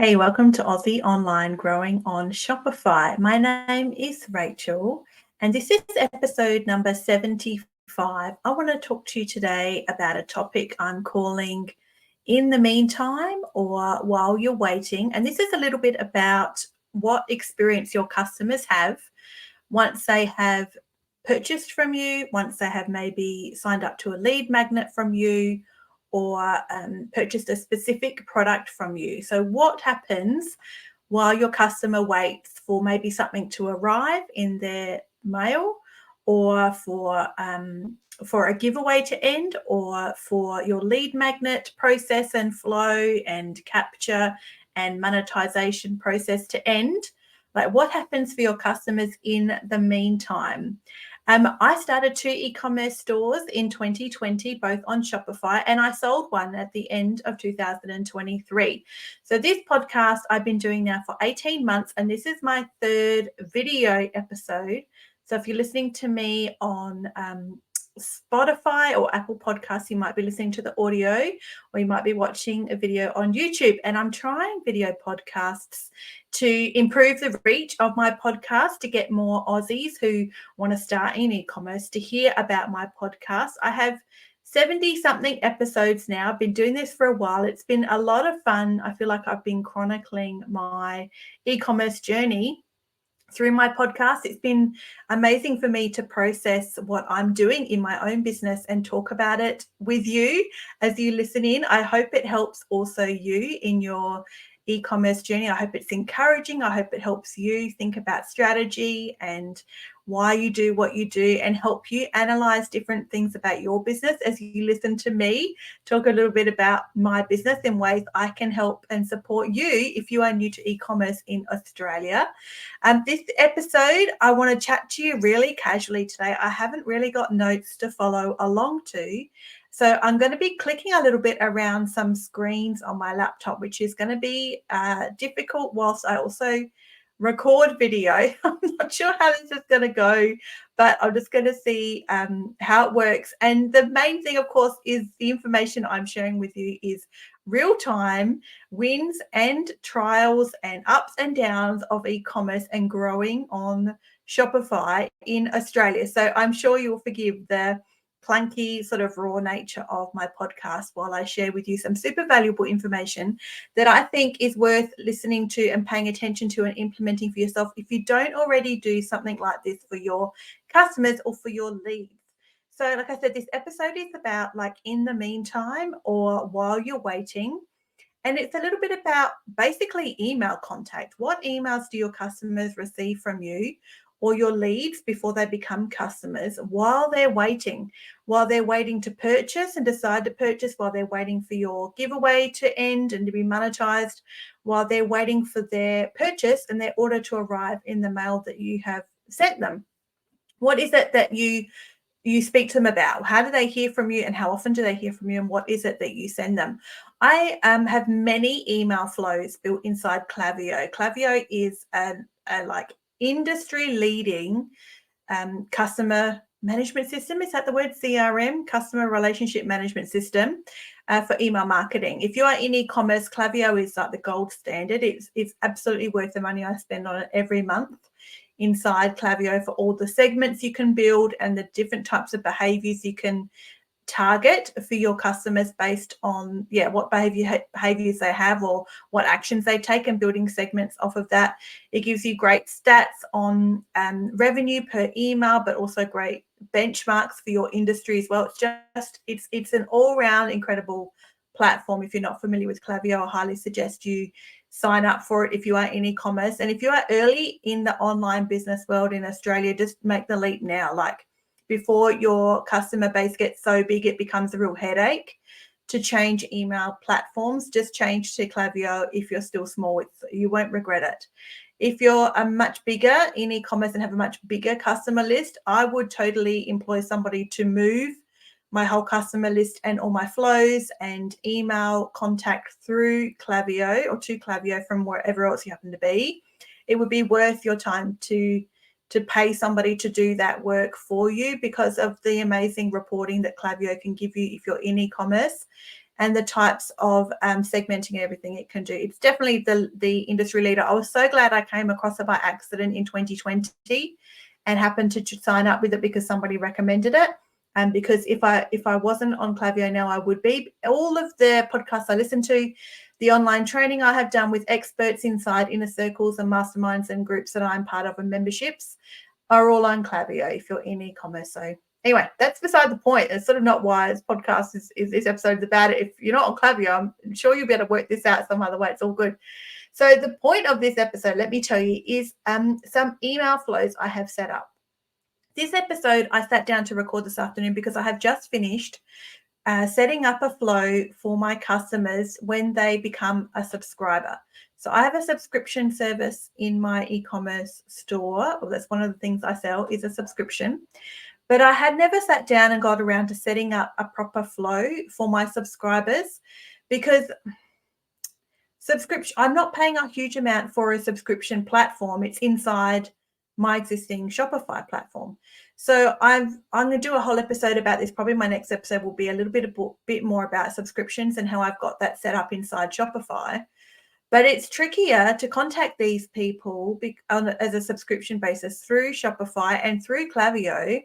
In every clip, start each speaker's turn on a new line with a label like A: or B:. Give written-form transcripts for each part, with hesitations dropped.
A: Hey, welcome to Aussie Online Growing on Shopify. My name is Rachel, and this is episode number 75. I want to talk to you today about a topic I'm calling In the Meantime or While You're Waiting. And this is a little bit about what experience your customers have once they have purchased from you, once they have maybe signed up to a lead magnet from you, or purchased a specific product from you. So, what happens while your customer waits for maybe something to arrive in their mail, or for a giveaway to end, or for your lead magnet process and flow and capture and monetization process to end? Like, what happens for your customers in the meantime? I started two e-commerce stores in 2020, both on Shopify, and I sold one at the end of 2023. So this podcast I've been doing now for 18 months, and this is my third video episode. So if you're listening to me on Spotify or Apple Podcasts, you might be listening to the audio, or you might be watching a video on YouTube. And I'm trying video podcasts to improve the reach of my podcast, to get more Aussies who want to start in e-commerce to hear about my podcast. I have 70 something episodes now. I've been doing this for a while. It's been a lot of fun. I feel like I've been chronicling my e-commerce journey through my podcast. It's been amazing for me to process what I'm doing in my own business and talk about it with you as you listen in. I hope it helps also you in your e-commerce journey. I hope it's encouraging. I hope it helps you think about strategy and why you do what you do, and help you analyze different things about your business as you listen to me talk a little bit about my business in ways I can help and support you if you are new to e-commerce in Australia. This episode, I want to chat to you really casually today. I haven't really got notes to follow along to. So I'm going to be clicking a little bit around some screens on my laptop, which is going to be difficult whilst I also record video. I'm not sure how this is going to go, but I'm just going to see how it works. And the main thing, of course, is the information I'm sharing with you is real-time wins and trials and ups and downs of e-commerce and growing on Shopify in Australia. So I'm sure you'll forgive the clunky sort of raw nature of my podcast while I share with you some super valuable information that I think is worth listening to and paying attention to and implementing for yourself if you don't already do something like this for your customers or for your leads. So like I said, this episode is about like in the meantime or while you're waiting. And it's a little bit about basically email contact. What emails do your customers receive from you or your leads before they become customers while they're waiting to purchase and decide to purchase, while they're waiting for your giveaway to end and to be monetized, while they're waiting for their purchase and their order to arrive in the mail that you have sent them? What is it that you speak to them about? How do they hear from you, and how often do they hear from you, and what is it that you send them? I have many email flows built inside Klaviyo. Klaviyo is a like industry leading customer management system. Is that the word? CRM, customer relationship management system, for email marketing. If you are in e-commerce, Klaviyo is like the gold standard. It's absolutely worth the money I spend on it every month inside Klaviyo, for all the segments you can build and the different types of behaviors you can target for your customers based on what behaviors they have or what actions they take, and building segments off of that. It gives you great stats on revenue per email, but also great benchmarks for your industry as well. It's an all-round incredible platform. If you're not familiar with Klaviyo, I highly suggest you sign up for it if you are in e-commerce. And if you are early in the online business world in Australia, just make the leap now. Like, before your customer base gets so big it becomes a real headache to change email platforms, just change to Klaviyo. If you're still small, you won't regret it. If you're a much bigger in e-commerce and have a much bigger customer list, I would totally employ somebody to move my whole customer list and all my flows and email contact through Klaviyo or to Klaviyo from wherever else you happen to be. It would be worth your time to pay somebody to do that work for you, because of the amazing reporting that Klaviyo can give you if you're in e-commerce. and the types of segmenting and everything it can do. It's definitely the industry leader. I was so glad I came across it by accident in 2020 and happened to sign up with it because somebody recommended it. And because if I wasn't on Klaviyo now, I would be. All of the podcasts I listen to, the online training I have done with experts inside inner circles and masterminds and groups that I'm part of and memberships are all on Klaviyo if you're in e-commerce. So anyway, that's beside the point. It's sort of not why this podcast is this episode's about it. If you're not on Klaviyo, I'm sure you'll be able to work this out some other way. It's all good. So the point of this episode, let me tell you, is some email flows I have set up. This episode I sat down to record this afternoon because I have just finished setting up a flow for my customers when they become a subscriber. So I have a subscription service in my e-commerce store. Well, that's one of the things I sell is a subscription. But I had never sat down and got around to setting up a proper flow for my subscribers because I'm not paying a huge amount for a subscription platform. It's inside my existing Shopify platform. So I'm going to do a whole episode about this. Probably my next episode will be a little bit more about subscriptions and how I've got that set up inside Shopify. But it's trickier to contact these people as a subscription basis through Shopify and through Klaviyo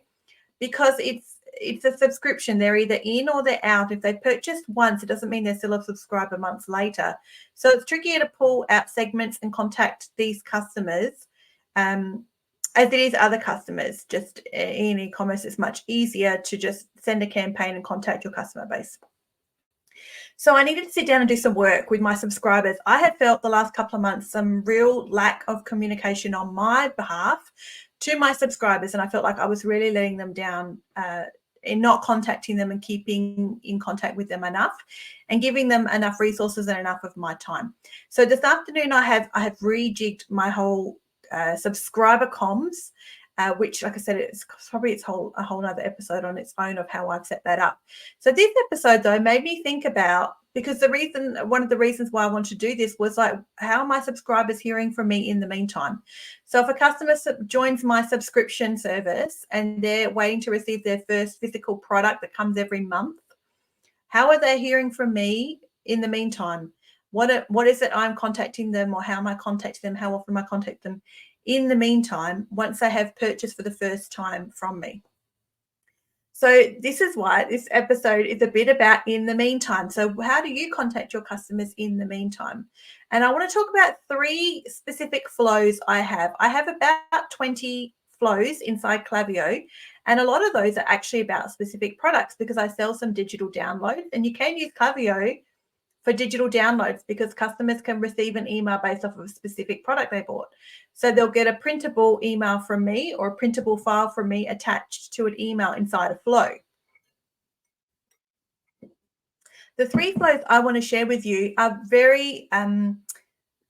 A: because it's a subscription. They're either in or they're out. If they purchased once, it doesn't mean they're still a subscriber months later. So it's trickier to pull out segments and contact these customers as it is other customers. Just in e-commerce, it's much easier to just send a campaign and contact your customer base. So I needed to sit down and do some work with my subscribers. I had felt the last couple of months some real lack of communication on my behalf to my subscribers, and I felt like I was really letting them down in not contacting them and keeping in contact with them enough and giving them enough resources and enough of my time. So this afternoon I have rejigged my whole subscriber comms, which, like I said, it's probably a whole nother episode on its own of how I've set that up. So this episode though made me think about, because one of the reasons why I wanted to do this was like, how are my subscribers hearing from me in the meantime? So if a customer joins my subscription service and they're waiting to receive their first physical product that comes every month, how are they hearing from me in the meantime? What is it I'm contacting them, or how am I contacting them? How often am I contacting them in the meantime once they have purchased for the first time from me? So this is why this episode is a bit about in the meantime. So how do you contact your customers in the meantime? And I want to talk about 3 specific flows I have. I have about 20 flows inside Klaviyo, and a lot of those are actually about specific products because I sell some digital downloads, and you can use Klaviyo for digital downloads because customers can receive an email based off of a specific product they bought. So they'll get a printable email from me or a printable file from me attached to an email inside a flow. The 3 flows I want to share with you are very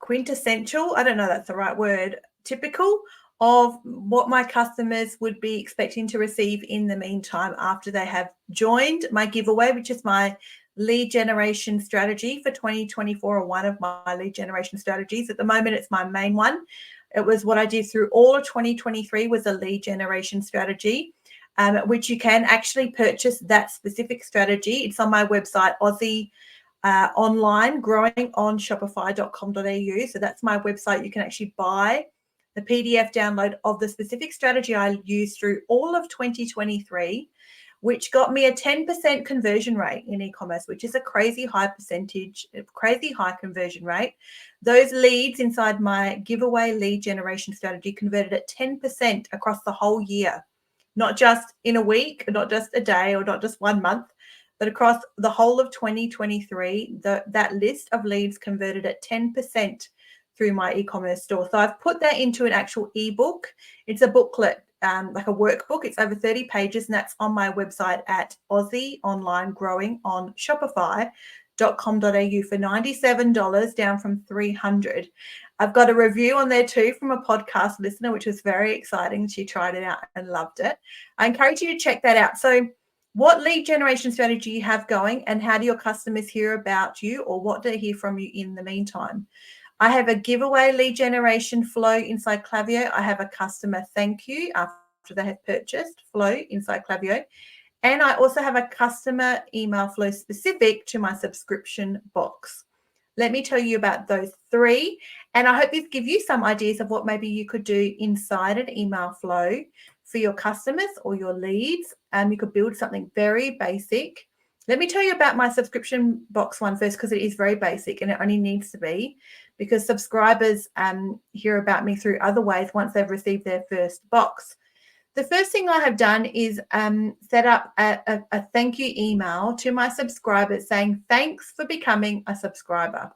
A: quintessential. I don't know if that's the right word, typical of what my customers would be expecting to receive in the meantime after they have joined my giveaway, which is my lead generation strategy for 2024, or one of my lead generation strategies. At the moment, it's my main one. It was what I did through all of 2023 was a lead generation strategy, which you can actually purchase that specific strategy. It's on my website, Aussie online, growing on shopify.com.au. So that's my website. You can actually buy the PDF download of the specific strategy I used through all of 2023, which got me a 10% conversion rate in e-commerce, which is a crazy high percentage, crazy high conversion rate. Those leads inside my giveaway lead generation strategy converted at 10% across the whole year, not just in a week, not just a day, or not just 1 month, but across the whole of 2023, that list of leads converted at 10% through my e-commerce store. So I've put that into an actual ebook. It's a booklet, like a workbook. It's over 30 pages, and that's on my website at Aussie Online Growing on Shopify.com.au for $97, down from $300. I've got a review on there too from a podcast listener, which was very exciting. She tried it out and loved it. I encourage you to check that out. So what lead generation strategy you have going, and how do your customers hear about you, or what do they hear from you in the meantime? I have a giveaway lead generation flow inside Klaviyo. I have a customer thank you after they have purchased flow inside Klaviyo. And I also have a customer email flow specific to my subscription box. Let me tell you about those three. And I hope these give you some ideas of what maybe you could do inside an email flow for your customers or your leads. You could build something very basic. Let me tell you about my subscription box one first, because it is very basic and it only needs to be, because subscribers hear about me through other ways once they've received their first box. The first thing I have done is set up a thank you email to my subscribers saying, thanks for becoming a subscriber.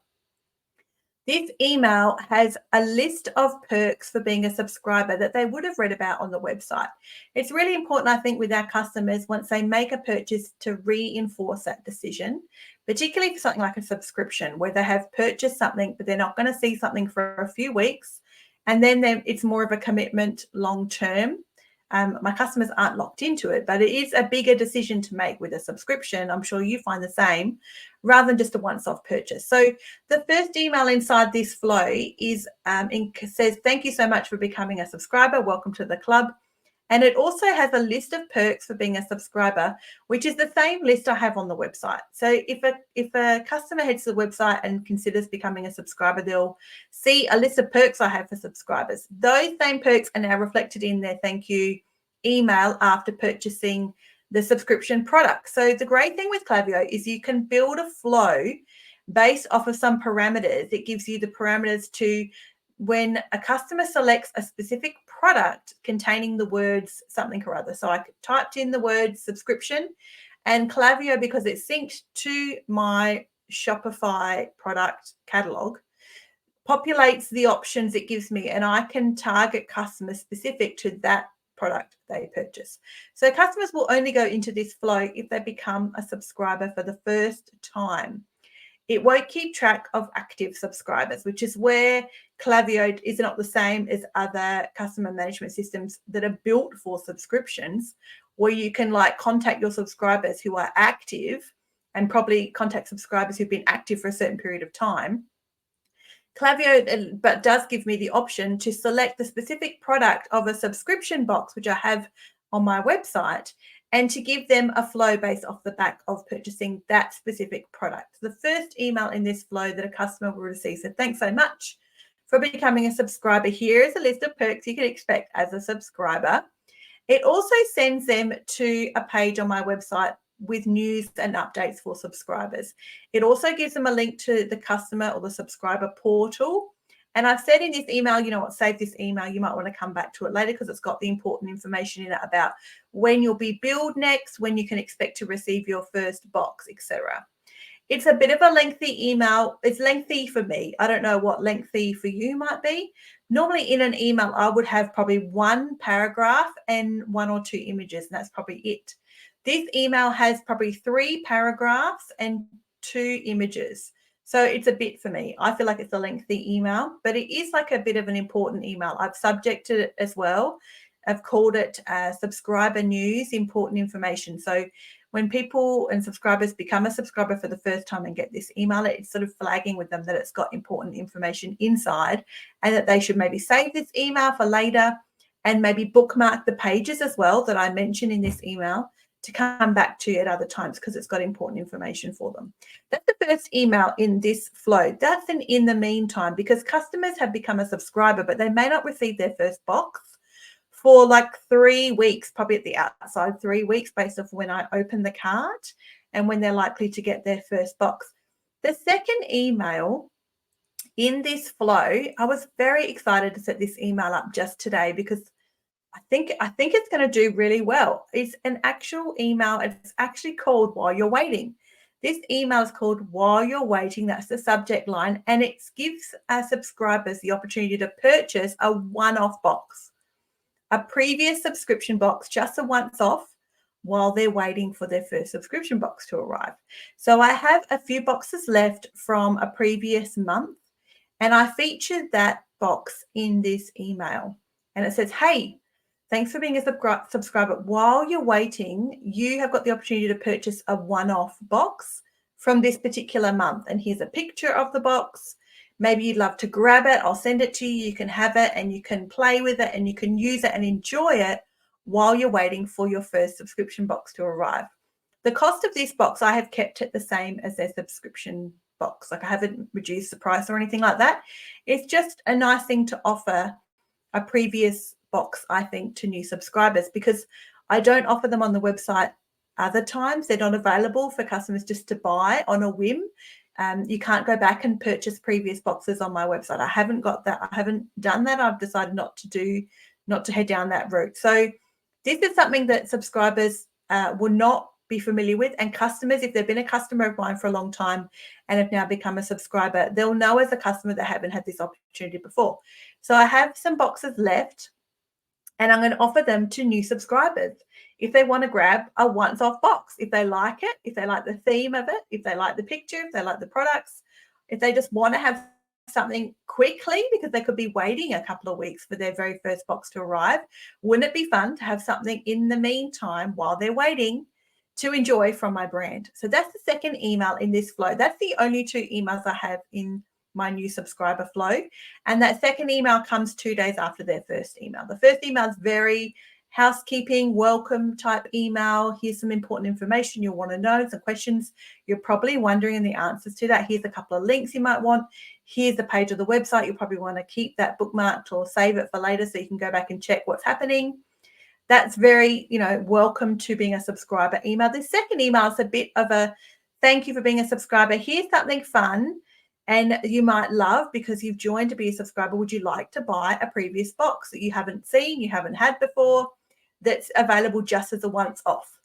A: This email has a list of perks for being a subscriber that they would have read about on the website. It's really important, I think, with our customers once they make a purchase to reinforce that decision, particularly for something like a subscription where they have purchased something, but they're not going to see something for a few weeks. And then it's more of a commitment long term. My customers aren't locked into it, but it is a bigger decision to make with a subscription. I'm sure you find the same, rather than just a once-off purchase. So the first email inside this flow is says, thank you so much for becoming a subscriber. Welcome to the club. And it also has a list of perks for being a subscriber, which is the same list I have on the website. So if a customer heads to the website and considers becoming a subscriber, they'll see a list of perks I have for subscribers. Those same perks are now reflected in their thank you email after purchasing the subscription product. So the great thing with Klaviyo is you can build a flow based off of some parameters. It gives you the parameters to when a customer selects a specific product containing the words something or other. So I typed in the word subscription, and Klaviyo, because it's synced to my Shopify product catalog, populates the options it gives me, and I can target customers specific to that product they purchase. So customers will only go into this flow if they become a subscriber for the first time. It won't keep track of active subscribers, which is where Klaviyo is not the same as other customer management systems that are built for subscriptions, where you can contact your subscribers who are active and probably contact subscribers who've been active for a certain period of time. Klaviyo but does give me the option to select the specific product of a subscription box, which I have on my website, and to give them a flow based off the back of purchasing that specific product. The first email in this flow that a customer will receive said, thanks so much for becoming a subscriber. Here is a list of perks you can expect as a subscriber. It also sends them to a page on my website with news and updates for subscribers. It also gives them a link to the customer or the subscriber portal. And I've said in this email, you know what, save this email. You might want to come back to it later because it's got the important information in it about when you'll be billed next, when you can expect to receive your first box, etc. It's a bit of a lengthy email. It's lengthy for me. I don't know what lengthy for you might be. Normally in an email, I would have probably one paragraph and one or two images, and that's probably it. This email has probably 3 paragraphs and 2 images. So it's a bit for me. I feel like it's a lengthy email, but it is like a bit of an important email. I've subjected it as well. I've called it subscriber news, important information. So when people and subscribers become a subscriber for the first time and get this email, it's sort of flagging with them that it's got important information inside and that they should maybe save this email for later and maybe bookmark the pages as well that I mentioned in this email to come back to at other times because it's got important information for them. That's the first email in this flow. That's an in the meantime, because customers have become a subscriber, but they may not receive their first box for 3 weeks, probably at the outside 3 weeks based off when I open the cart and when they're likely to get their first box. The second email in this flow, I was very excited to set this email up just today because I think it's going to do really well. It's an actual email. It's actually called While You're Waiting. This email is called While You're Waiting. That's the subject line. And it gives our subscribers the opportunity to purchase a one-off box, a previous subscription box, just a once-off, while they're waiting for their first subscription box to arrive. So I have a few boxes left from a previous month, and I featured that box in this email. And it says, hey, thanks for being a subscriber. While you're waiting, you have got the opportunity to purchase a one-off box from this particular month. And here's a picture of the box. Maybe you'd love to grab it. I'll send it to you. You can have it and you can play with it and you can use it and enjoy it while you're waiting for your first subscription box to arrive. The cost of this box, I have kept it the same as their subscription box. Like I haven't reduced the price or anything like that. It's just a nice thing to offer a previous box, I think, to new subscribers, because I don't offer them on the website other times. They're not available for customers just to buy on a whim. You can't go back and purchase previous boxes on my website. I haven't got that. I haven't done that. I've decided not to head down that route. So this is something that subscribers will not be familiar with, and customers, if they've been a customer of mine for a long time and have now become a subscriber, they'll know as a customer they haven't had this opportunity before. So I have some boxes left, and I'm going to offer them to new subscribers if they want to grab a once-off box, if they like it, if they like the theme of it, if they like the picture, if they like the products, if they just want to have something quickly because they could be waiting a couple of weeks for their very first box to arrive. Wouldn't it be fun to have something in the meantime while they're waiting to enjoy from my brand? So that's the second email in this flow. That's the only 2 emails I have in my new subscriber flow. And that second email comes 2 days after their first email. The first email is very housekeeping, welcome type email. Here's some important information you'll want to know, some questions you're probably wondering and the answers to that. Here's a couple of links you might want. Here's the page of the website. You'll probably want to keep that bookmarked or save it for later so you can go back and check what's happening. That's very, welcome to being a subscriber email. The second email is a bit of a thank you for being a subscriber. Here's something fun and you might love because you've joined to be a subscriber. Would you like to buy a previous box that you haven't seen, you haven't had before, that's available just as a once-off?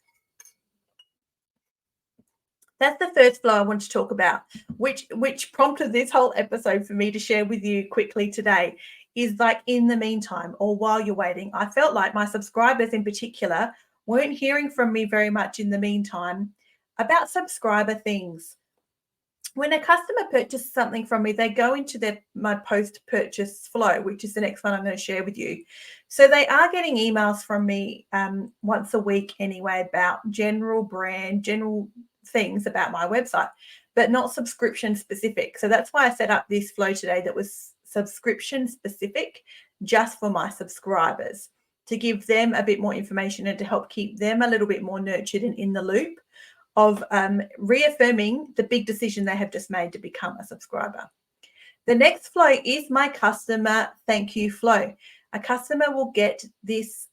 A: That's the first flow I want to talk about, which prompted this whole episode for me to share with you quickly today, is like in the meantime or while you're waiting. I felt like my subscribers in particular weren't hearing from me very much in the meantime about subscriber things. When a customer purchases something from me, they go into my post-purchase flow, which is the next one I'm going to share with you. So they are getting emails from me once a week anyway about general things about my website, but not subscription specific. So that's why I set up this flow today that was subscription specific just for my subscribers, to give them a bit more information and to help keep them a little bit more nurtured and in the loop of reaffirming the big decision they have just made to become a subscriber. The next flow is my customer thank you flow. A customer will get this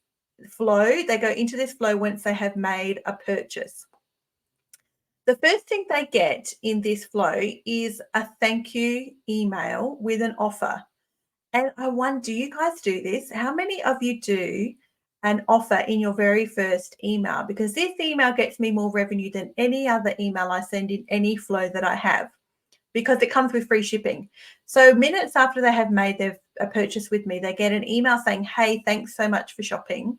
A: flow. They go into this flow once they have made a purchase. The first thing they get in this flow is a thank you email with an offer. And I wonder, do you guys do this? How many of you do an offer in your very first email? Because this email gets me more revenue than any other email I send in any flow that I have, because it comes with free shipping. So minutes after they have made a purchase with me, they get an email saying, hey, thanks so much for shopping.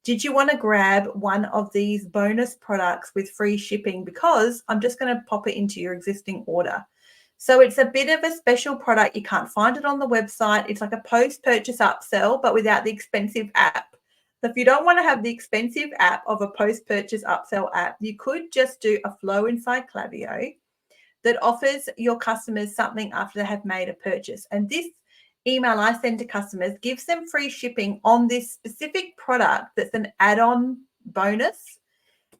A: Did you want to grab one of these bonus products with free shipping? Because I'm just going to pop it into your existing order. So it's a bit of a special product. You can't find it on the website. It's like a post-purchase upsell, but without the expensive app. So if you don't want to have the expensive app of a post-purchase upsell app, you could just do a flow inside Klaviyo that offers your customers something after they have made a purchase. And this email I send to customers gives them free shipping on this specific product that's an add-on bonus,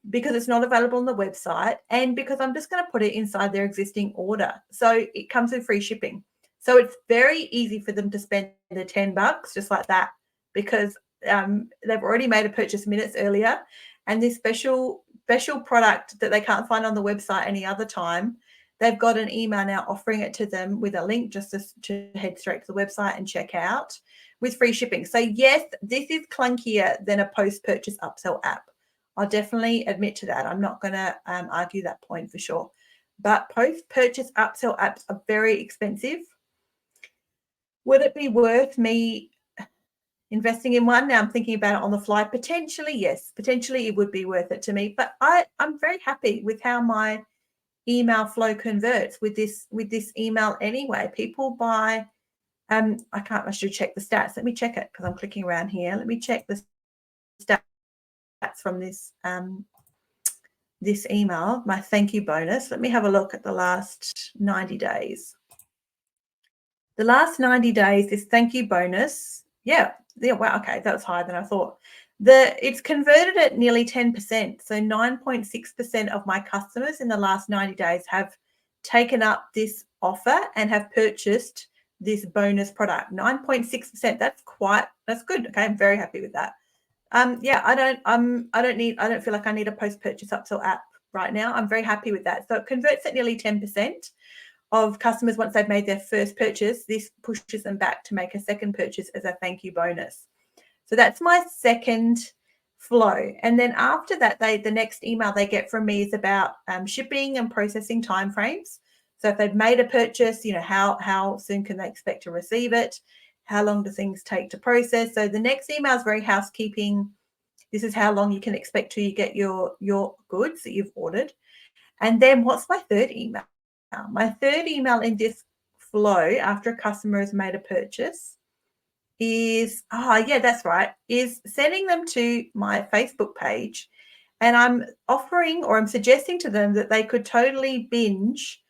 A: because it's not available on the website and because I'm just going to put it inside their existing order. So it comes with free shipping. So it's very easy for them to spend the $10 just like that, because they've already made a purchase minutes earlier, and this special product that they can't find on the website any other time, they've got an email now offering it to them with a link just to head straight to the website and check out with free shipping. So yes, this is clunkier than a post-purchase upsell app. I'll definitely admit to that. I'm not going to argue that point for sure. But post-purchase upsell apps are very expensive. Would it be worth me investing in one? Now I'm thinking about it on the fly. Potentially, yes. Potentially it would be worth it to me. But I'm very happy with how my email flow converts with this email anyway. People buy, I should check the stats. Let me check it because I'm clicking around here. Let me check the stats from this this email, my thank you bonus. Let me have a look at the last 90 days. The last 90 days, this thank you bonus, yeah, wow, okay, that was higher than I thought. It's converted at nearly 10%. So 9.6% of my customers in the last 90 days have taken up this offer and have purchased this bonus product. 9.6%. That's good. Okay, I'm very happy with that. Yeah, I don't feel like I need a post-purchase upsell app right now. I'm very happy with that. So it converts at nearly 10% of customers once they've made their first purchase. This pushes them back to make a second purchase as a thank you bonus. So that's my second flow. And then after that, the next email they get from me is about shipping and processing timeframes. So if they've made a purchase, how soon can they expect to receive it? How long do things take to process? So the next email is very housekeeping. This is how long you can expect till you get your goods that you've ordered. And then what's my third email? My third email in this flow after a customer has made a purchase is sending them to my Facebook page, and I'm suggesting to them that they could totally binge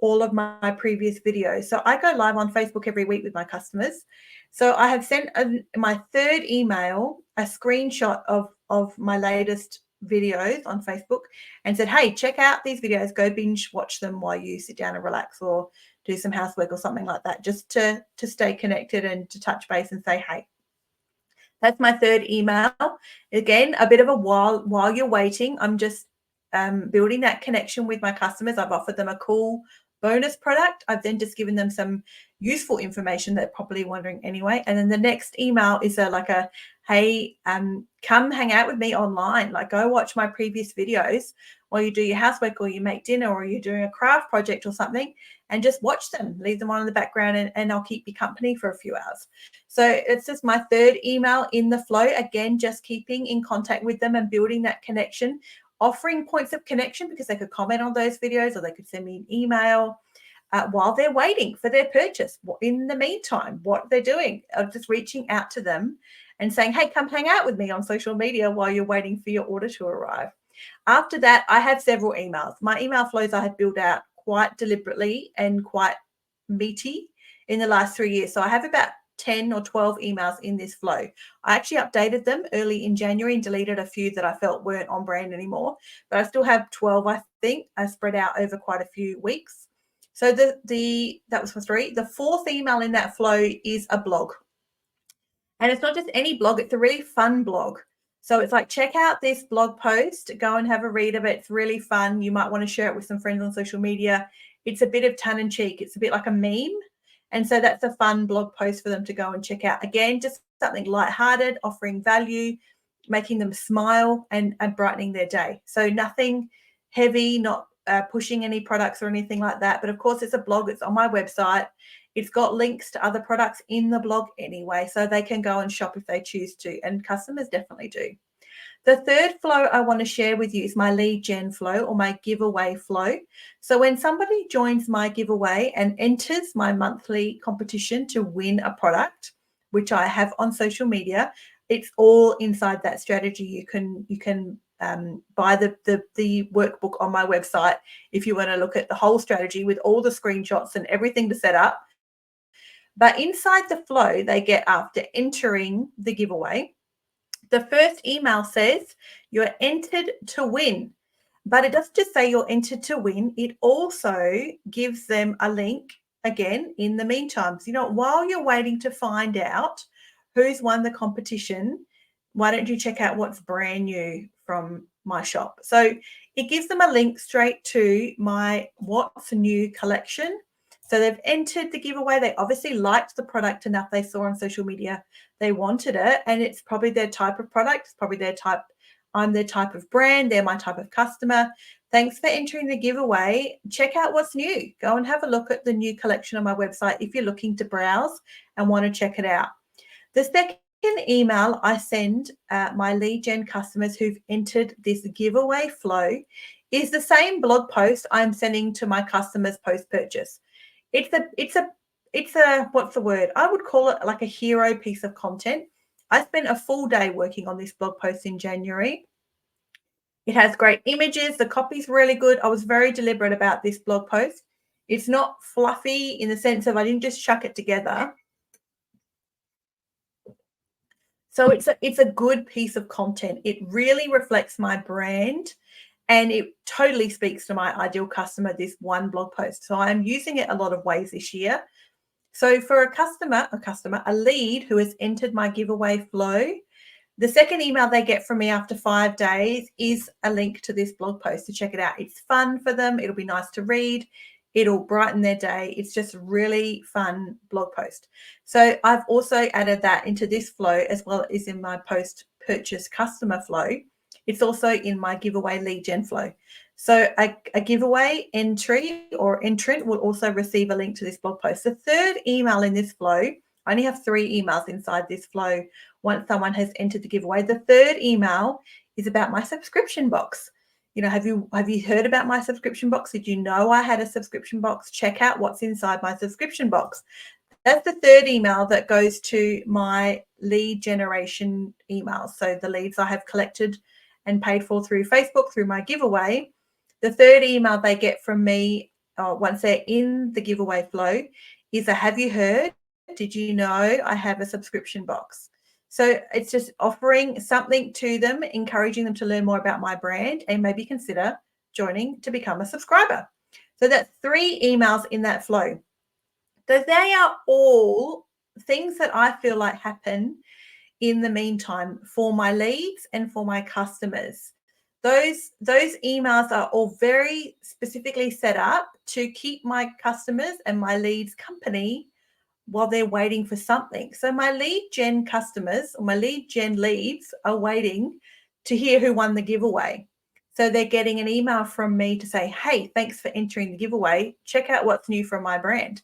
A: all of my previous videos. So I go live on Facebook every week with my customers. So I have sent my third email a screenshot of my latest videos on Facebook and said, hey, check out these videos, go binge watch them while you sit down and relax or do some housework or something like that, just to stay connected and to touch base and say, hey. That's my third email. Again, a bit of a while you're waiting, I'm just building that connection with my customers. I've offered them a cool bonus product. I've then just given them some useful information they're probably wondering anyway. And then the next email is hey, come hang out with me online. Like, go watch my previous videos while you do your housework or you make dinner or you're doing a craft project or something, and just watch them, leave them on in the background, and I'll keep you company for a few hours. So it's just my third email in the flow. Again, just keeping in contact with them and building that connection, offering points of connection because they could comment on those videos or they could send me an email while they're waiting for their purchase. In the meantime, what they're doing, just reaching out to them and saying, hey, come hang out with me on social media while you're waiting for your order to arrive. After that, I have several emails. My email flows I have built out quite deliberately and quite meaty in the last 3 years. So I have about 10 or 12 emails in this flow. I actually updated them early in January and deleted a few that I felt weren't on brand anymore, but I still have 12, I think, spread out over quite a few weeks. So that was for 3. The fourth email in that flow is a blog. And it's not just any blog, it's a really fun blog. So it's like, check out this blog post, go and have a read of it. It's really fun. You might want to share it with some friends on social media. It's a bit of tongue in cheek. It's a bit like a meme. And so that's a fun blog post for them to go and check out. Again, just something lighthearted, offering value, making them smile and brightening their day. So nothing heavy, not pushing any products or anything like that. But of course, it's a blog. It's on my website. It's got links to other products in the blog anyway, so they can go and shop if they choose to, and customers definitely do. The third flow I want to share with you is my lead gen flow or my giveaway flow. So when somebody joins my giveaway and enters my monthly competition to win a product, which I have on social media, it's all inside that strategy. You can buy the workbook on my website if you want to look at the whole strategy with all the screenshots and everything to set up. But inside the flow they get after entering the giveaway, the first email says you're entered to win. But it doesn't just say you're entered to win. It also gives them a link again in the meantime. So, while you're waiting to find out who's won the competition, why don't you check out what's brand new from my shop? So it gives them a link straight to my what's new collection. So they've entered the giveaway. They obviously liked the product enough. They saw on social media they wanted it, and it's probably their type of product. It's probably their type. I'm their type of brand. They're my type of customer. Thanks for entering the giveaway. Check out what's new. Go and have a look at the new collection on my website if you're looking to browse and want to check it out. The second email I send my lead gen customers who've entered this giveaway flow is the same blog post I'm sending to my customers post-purchase. It's a what's the word? I would call it like a hero piece of content. I spent a full day working on this blog post in January. It has great images. The copy's really good. I was very deliberate about this blog post. It's not fluffy in the sense of I didn't just chuck it together. So it's a good piece of content. It really reflects my brand, and it totally speaks to my ideal customer, this one blog post. So I'm using it a lot of ways this year. So for a lead who has entered my giveaway flow, the second email they get from me after 5 days is a link to this blog post to check it out. It's fun for them. It'll be nice to read. It'll brighten their day. It's just a really fun blog post. So I've also added that into this flow as well as in my post-purchase customer flow. It's also in my giveaway lead gen flow. So a giveaway entry or entrant will also receive a link to this blog post. The third email in this flow, I only have 3 emails inside this flow once someone has entered the giveaway. The third email is about my subscription box. You know, have you heard about my subscription box? Did you know I had a subscription box? Check out what's inside my subscription box. That's the third email that goes to my lead generation emails. So the leads I have collected and paid for through Facebook, through my giveaway. The third email they get from me once they're in the giveaway flow is a have you heard? Did you know I have a subscription box? So it's just offering something to them, encouraging them to learn more about my brand and maybe consider joining to become a subscriber. So that's 3 emails in that flow. So they are all things that I feel like happen in the meantime for my leads and for my customers. Those emails are all very specifically set up to keep my customers and my leads company while they're waiting for something. So my lead gen customers or my lead gen leads are waiting to hear who won the giveaway. So they're getting an email from me to say, hey, thanks for entering the giveaway. Check out what's new from my brand.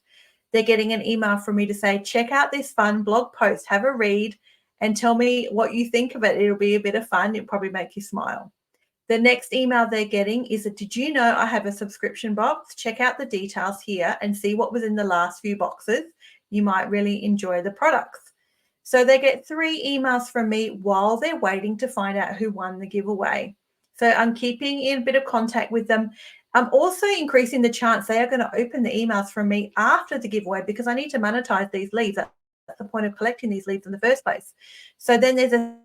A: They're getting an email from me to say, check out this fun blog post, have a read and tell me what you think of it. It'll be a bit of fun. It'll probably make you smile. The next email they're getting is, did you know I have a subscription box? Check out the details here and see what was in the last few boxes. You might really enjoy the products. So they get 3 emails from me while they're waiting to find out who won the giveaway. So I'm keeping in a bit of contact with them. I'm also increasing the chance they are going to open the emails from me after the giveaway because I need to monetize these leads. That's the point of collecting these leads in the first place. So then there's a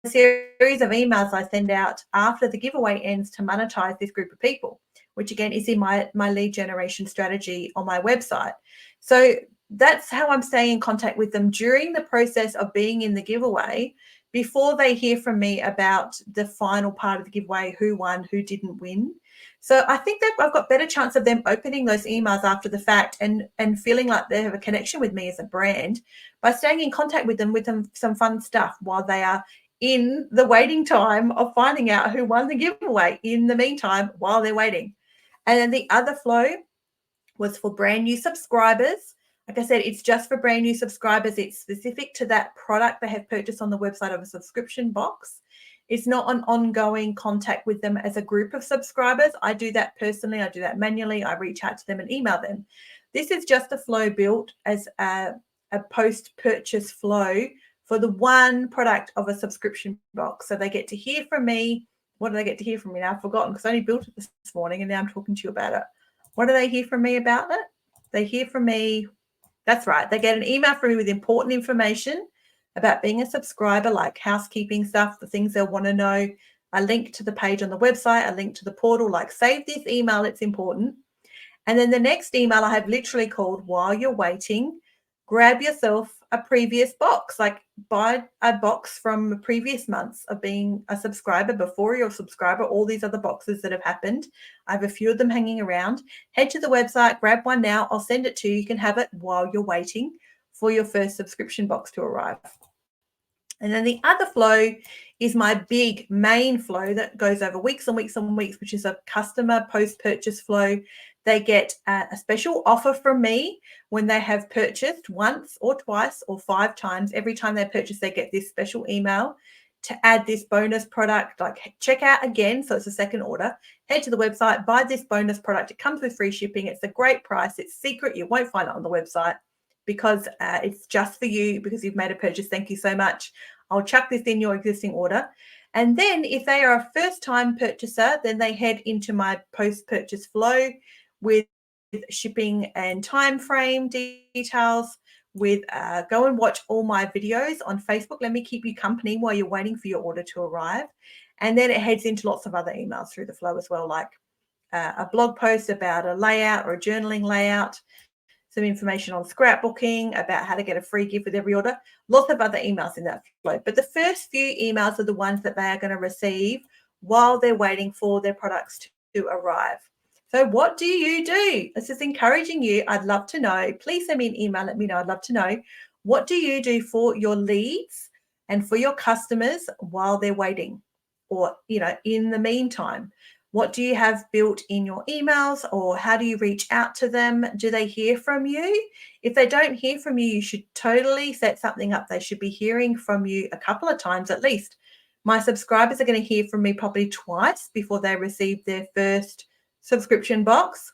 A: series of emails I send out after the giveaway ends to monetize this group of people, which again is in my lead generation strategy on my website. So that's how I'm staying in contact with them during the process of being in the giveaway before they hear from me about the final part of the giveaway, who won, who didn't win. So I think that I've got better chance of them opening those emails after the fact and feeling like they have a connection with me as a brand by staying in contact with them some fun stuff while they are in the waiting time of finding out who won the giveaway in the meantime while they're waiting. And then the other flow was for brand new subscribers. Like I said, it's just for brand new subscribers. It's specific to that product they have purchased on the website of a subscription box. It's not an ongoing contact with them as a group of subscribers. I do that personally. I do that manually. I reach out to them and email them. This is just a flow built as a post-purchase flow for the one product of a subscription box. So they get to hear from me. What do they get to hear from me now? I've forgotten because I only built it this morning and now I'm talking to you about it. What do they hear from me about it? They hear from me. That's right. They get an email from me with important information about being a subscriber, like housekeeping stuff, the things they'll want to know, a link to the page on the website, a link to the portal, like save this email, it's important. And then the next email I have literally called while you're waiting, grab yourself a previous box, like buy a box from previous months of being a subscriber before you're a subscriber, all these other boxes that have happened. I have a few of them hanging around. Head to the website, grab one now. I'll send it to you. You can have it while you're waiting for your first subscription box to arrive. And then the other flow is my big main flow that goes over weeks and weeks and weeks, which is a customer post-purchase flow. They get a special offer from me when they have purchased once or twice or 5 times. Every time they purchase, they get this special email to add this bonus product, like check out again. So it's a second order. Head to the website, buy this bonus product. It comes with free shipping. It's a great price. It's secret. You won't find it on the website because it's just for you because you've made a purchase. Thank you so much. I'll chuck this in your existing order. And then if they are a first-time purchaser, then they head into my post-purchase flow with shipping and time frame details, with go and watch all my videos on Facebook. Let me keep you company while you're waiting for your order to arrive. And then it heads into lots of other emails through the flow as well, like a blog post about a layout or a journaling layout, some information on scrapbooking, about how to get a free gift with every order, lots of other emails in that flow. But the first few emails are the ones that they are going to receive while they're waiting for their products to arrive. So what do you do? This is encouraging you. I'd love to know. Please send me an email. Let me know. I'd love to know. What do you do for your leads and for your customers while they're waiting, or, in the meantime? What do you have built in your emails, or how do you reach out to them? Do they hear from you? If they don't hear from you, you should totally set something up. They should be hearing from you a couple of times at least. My subscribers are going to hear from me probably twice before they receive their first subscription box,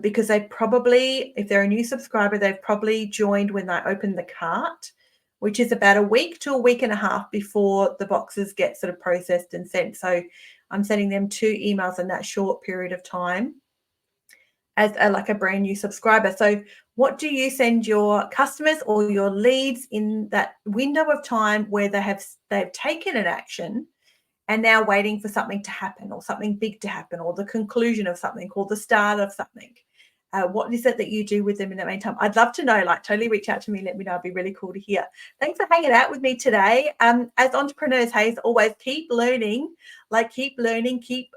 A: because they probably, if they're a new subscriber, they've probably joined when they open the cart, which is about a week to a week and a half before the boxes get sort of processed and sent. So I'm sending them 2 emails in that short period of time as like a brand new subscriber. So what do you send your customers or your leads in that window of time where they've taken an action and now waiting for something to happen, or something big to happen, or the conclusion of something, or the start of something? What is it that you do with them in the meantime? I'd love to know. Totally reach out to me. Let me know. It'd be really cool to hear. Thanks for hanging out with me today. As entrepreneurs, as always, keep learning. Keep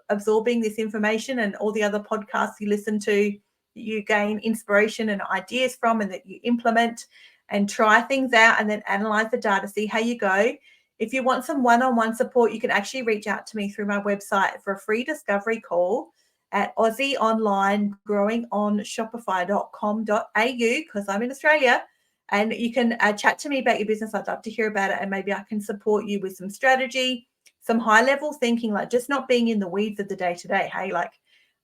A: absorbing this information and all the other podcasts you listen to, you gain inspiration and ideas from, and that you implement and try things out, and then analyze the data, see how you go. If you want some one-on-one support, you can actually reach out to me through my website for a free discovery call at aussieonlinegrowingonshopify.com.au, because I'm in Australia, and you can chat to me about your business. I'd love to hear about it, and maybe I can support you with some strategy, some high-level thinking, just not being in the weeds of the day-to-day. Hey,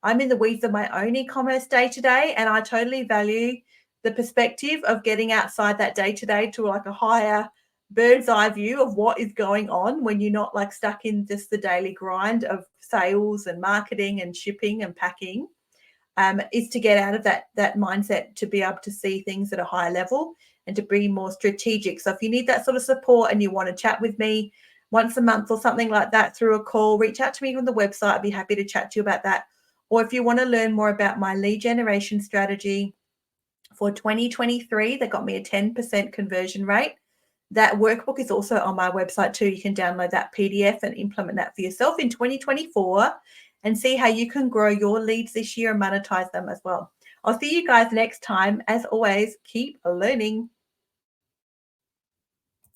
A: I'm in the weeds of my own e-commerce day-to-day, and I totally value the perspective of getting outside that day-to-day to a higher bird's eye view of what is going on when you're not stuck in just the daily grind of sales and marketing and shipping and packing, is to get out of that mindset, to be able to see things at a higher level and to be more strategic. So if you need that sort of support and you want to chat with me once a month or something like that through a call, reach out to me on the website. I'd be happy to chat to you about that. Or if you want to learn more about my lead generation strategy for 2023, that got me a 10% conversion rate. That workbook is also on my website too. You can download that PDF and implement that for yourself in 2024 and see how you can grow your leads this year and monetize them as well. I'll see you guys next time. As always, keep learning.